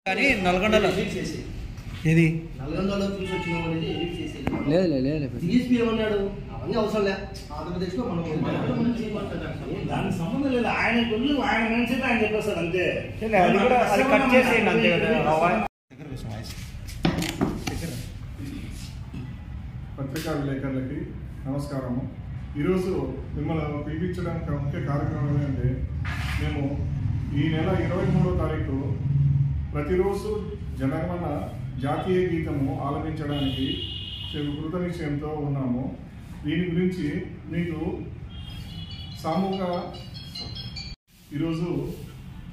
కానీ నల్గొండలో ఏది నల్గొండలో చూసి వచ్చిన అనేది ఎడిట్ చేసేది లేదు డిఎస్పీ ఏమన్నాడు అవన్నీ అవసరం లే ఆంధ్రప్రదేశ్లో మనం దానికి సంబంధం లేదు. ఆయన గుళ్ళు ఆయన మనిషి ఆయన చెప్పేస్తాడు అంతే. అది కూడా అది కట్ చేసేయండి అంతే కదా. పత్రికా విలేకరులకి నమస్కారము. ఈరోజు మిమ్మల్ని పిలిపించడానికి ముఖ్య కార్యక్రమం ఏంటంటే, మేము ఈ నెల 23వ తారీఖు ప్రతిరోజు జనగణమన జాతీయ గీతము ఆలపించడానికి కృత నిశ్చయంతో ఉన్నాము. దీని గురించి మీకు సామూహిక ఈరోజు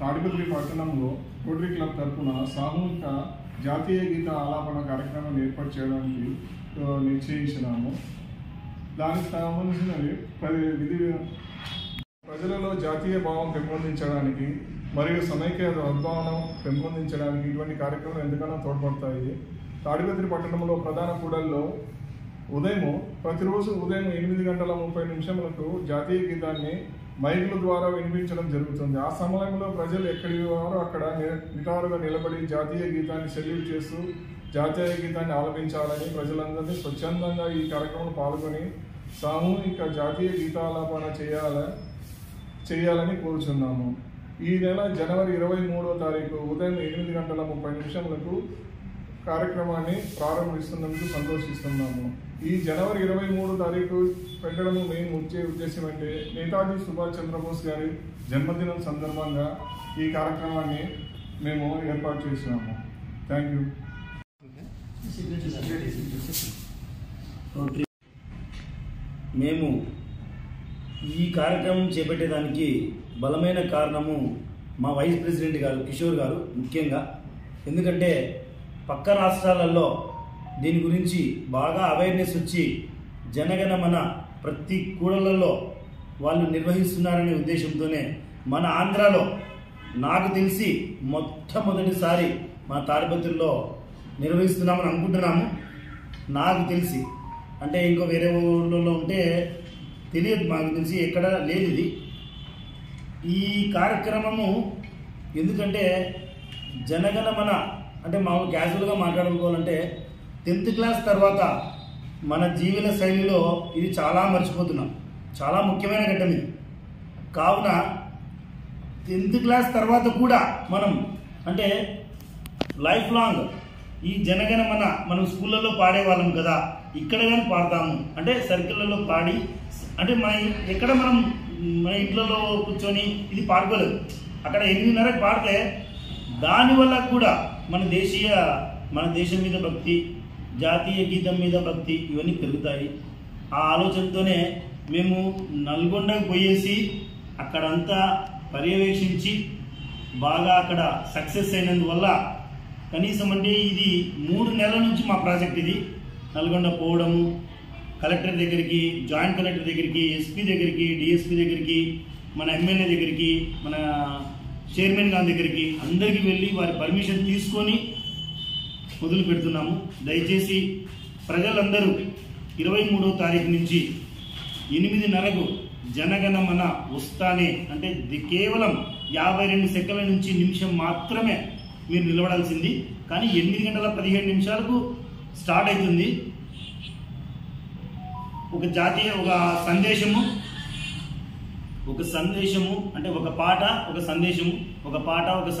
తాడిపత్రి పట్టణంలో రోటరీ క్లబ్ తరఫున సామూహిక జాతీయ గీత ఆలాపన కార్యక్రమాన్ని ఏర్పాటు చేయడానికి నిశ్చయించినాము. దానికి సంబంధించినవి ప్రజలలో జాతీయ భావం పెంపొందించడానికి మరియు సమైక్య ఉద్భావనం పెంపొందించడానికి ఇటువంటి కార్యక్రమాలు ఎందుకన్నా తోడ్పడతాయి. తాడిపత్రి పట్టణంలో ప్రధాన కూడల్లో ప్రతిరోజు ఉదయం 8:30 జాతీయ గీతాన్ని మైకుల ద్వారా వినిపించడం జరుగుతుంది. ఆ సమయంలో ప్రజలు ఎక్కడి వారో అక్కడ నిటారుగా నిలబడి జాతీయ గీతాన్ని సెల్యూట్ చేస్తూ జాతీయ గీతాన్ని ఆలపించాలని ప్రజలందరినీ స్వచ్ఛందంగా ఈ కార్యక్రమంలో పాల్గొని సామూహిక జాతీయ గీతాలాపన చేయాలని కోరుచున్నాము. ఈ నెల జనవరి 23వ తారీఖు ఉదయం 8:30 కార్యక్రమాన్ని ప్రారంభిస్తున్నందుకు సంతోషిస్తున్నాము. ఈ జనవరి 23 తారీఖు పెట్టడం మెయిన్ ముఖ్య ఉద్దేశం అంటే, నేతాజీ సుభాష్ చంద్రబోస్ గారి జన్మదినం సందర్భంగా ఈ కార్యక్రమాన్ని మేము ఏర్పాటు చేసినాము. Thank you. మేము ఈ కార్యక్రమం చేపట్టేదానికి బలమైన కారణము మా వైస్ ప్రెసిడెంట్ గారు కిషోర్ గారు ముఖ్యంగా. ఎందుకంటే పక్క రాష్ట్రాలలో దీని గురించి బాగా అవేర్నెస్ వచ్చి జనగణమన ప్రతి కూడలలో వాళ్ళు నిర్వహిస్తున్నారనే ఉద్దేశంతోనే మన ఆంధ్రాలో నాకు తెలిసి మొట్టమొదటిసారి మా తాడిపత్రిలో నిర్వహిస్తున్నామని అనుకుంటున్నాము. నాకు తెలిసి అంటే ఇంకో వేరే ఊళ్ళలో ఉంటే తెలియదు, మాకు తెలిసి ఎక్కడ లేదు ఇది. ఈ కార్యక్రమము ఎందుకంటే జనగణమన అంటే మామూలు క్యాజువల్గా మాట్లాడుకోవాలంటే 10th క్లాస్ తర్వాత మన జీవన శైలిలో ఇది చాలా మర్చిపోతున్నాం. చాలా ముఖ్యమైన ఘట్టం ఇది. కావున 10th క్లాస్ తర్వాత కూడా మనం అంటే లైఫ్ లాంగ్ ఈ జనగణమన మనం స్కూళ్ళలో పాడేవాళ్ళం కదా, ఇక్కడ కానీ పాడతాము అంటే సర్కిళ్ళలో పాడి అంటే ఎక్కడ మనం మన ఇంట్లో కూర్చొని ఇది పాడుకోలేదు. అక్కడ 8:30 పాడితే దానివల్ల కూడా మన దేశం మీద భక్తి, జాతీయ గీతం మీద భక్తి ఇవన్నీ పెరుగుతాయి. ఆ ఆలోచనతోనే మేము నల్గొండకు పోయేసి అక్కడంతా పర్యవేక్షించి బాగా అక్కడ సక్సెస్ అయినందువల్ల కనీసం అంటే ఇది 3 నెలల నుంచి మా ప్రాజెక్ట్ ఇది. నల్గొండ పోవడము, కలెక్టర్ దగ్గరికి, జాయింట్ కలెక్టర్ దగ్గరికి, ఎస్పీ దగ్గరికి, డిఎస్పీ దగ్గరికి, మన ఎమ్మెల్యే దగ్గరికి, మన చైర్మన్ గారి దగ్గరికి అందరికీ వెళ్ళి వారి పర్మిషన్ తీసుకొని మొదలు పెడుతున్నాము. దయచేసి ప్రజలందరూ 23వ తారీఖు నుంచి 8:30 జనగణమన వస్తానే అంటే కేవలం 52 సెకండ్ల నుంచి నిమిషం మాత్రమే మీరు నిలబడాల్సింది. కానీ 8:15 స్టార్ట్ అవుతుంది. ఒక సందేశము అంటే ఒక పాట ఒక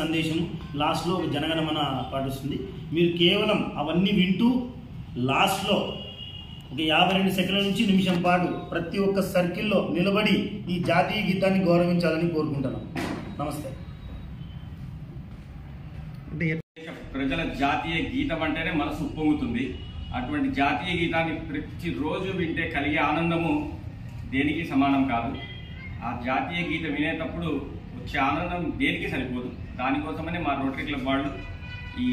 సందేశము లాస్ట్లో ఒక జనగణమన పాట వస్తుంది. మీరు కేవలం అవన్నీ వింటూ లాస్ట్లో ఒక 52 సెకండ్ల నుంచి నిమిషం పాటు ప్రతి ఒక్క సర్కిల్లో నిలబడి ఈ జాతీయ గీతాన్ని గౌరవించాలని కోరుకుంటున్నాను. నమస్తే. ప్రజల జాతీయ గీతం అంటేనే మనసు ఉప్పొంగుతుంది. అటువంటి జాతీయ గీతాన్ని ప్రతిరోజు వింటే కలిగే ఆనందము దేనికి సమానం కాదు. ఆ జాతీయ గీతం వినేటప్పుడు వచ్చే ఆనందం దేనికి సరిపోదు. దానికోసమనే మా రోటరీ క్లబ్ వాళ్ళు ఈ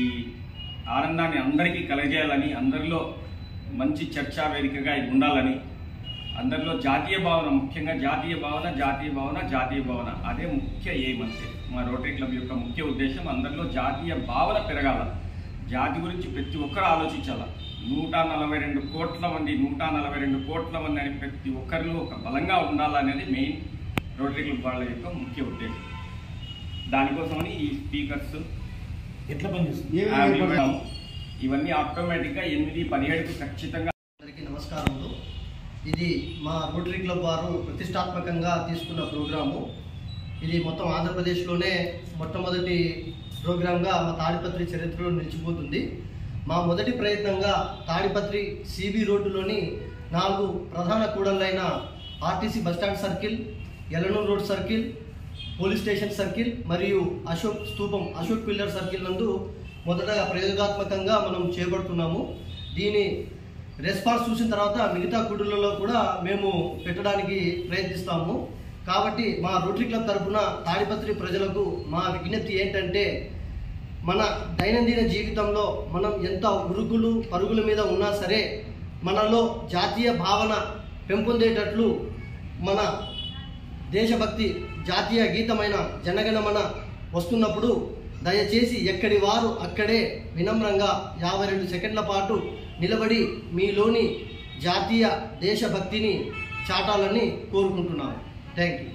ఆనందాన్ని అందరికీ కలగజేయాలని, అందరిలో మంచి చర్చా వేదికగా ఇది ఉండాలని, అందరిలో జాతీయ భావన, ముఖ్యంగా జాతీయ భావన అదే ముఖ్య ఎయిమ్ అంతే. మా రోటరీ క్లబ్ యొక్క ముఖ్య ఉద్దేశం అందరిలో జాతీయ భావన పెరగాల, జాతి గురించి ప్రతి ఒక్కరు ఆలోచించాల. 142 కోట్ల మంది అని ప్రతి ఒక్కరిలో ఒక బలంగా ఉండాలనేది మెయిన్ రోటరీ క్లబ్ వాళ్ళ యొక్క ముఖ్య ఉద్దేశం. దానికోసమని ఈ స్పీకర్స్ ఎట్లా పనిచేస్తుంది ఇవన్నీ ఆటోమేటిక్గా 8-17కు ఖచ్చితంగా. అందరికీ నమస్కారములు. ఇది మా రోటరీ క్లబ్ వారు ప్రతిష్టాత్మకంగా తీసుకున్న ప్రోగ్రాము. ఇది మొత్తం ఆంధ్రప్రదేశ్లోనే మొట్టమొదటి ప్రోగ్రాంగా మా తాడిపత్రి చరిత్రలో నిలిచిపోతుంది. మా మొదటి ప్రయత్నంగా తాడిపత్రి సిబి రోడ్డులోని 4 ప్రధాన కూడళ్ళైన RTC bus stand circle, Elanur road circle, police station circle మరియు అశోక్ పిల్లర్ సర్కిల్ నందు మొదటగా ప్రయోగాత్మకంగా మనం చేపడుతున్నాము. దీని రెస్పాన్స్ చూసిన తర్వాత మిగతా కూడళ్లలో కూడా మేము పెట్టడానికి ప్రయత్నిస్తాము. కాబట్టి మా రోటరీ క్లబ్ తరఫున తాడిపత్రి ప్రజలకు మా విజ్ఞప్తి ఏంటంటే, మన దైనందిన జీవితంలో మనం ఎంత ఉరుకులు పరుగుల మీద ఉన్నా సరే మనలో జాతీయ భావన పెంపొందేటట్లు మన దేశభక్తి జాతీయ గీతమైన జనగణమన వస్తున్నప్పుడు దయచేసి ఎక్కడి వారు అక్కడే వినమ్రంగా 52 సెకండ్ల పాటు నిలబడి మీలోని జాతీయ దేశభక్తిని చాటాలని కోరుకుంటున్నాను. Thank you.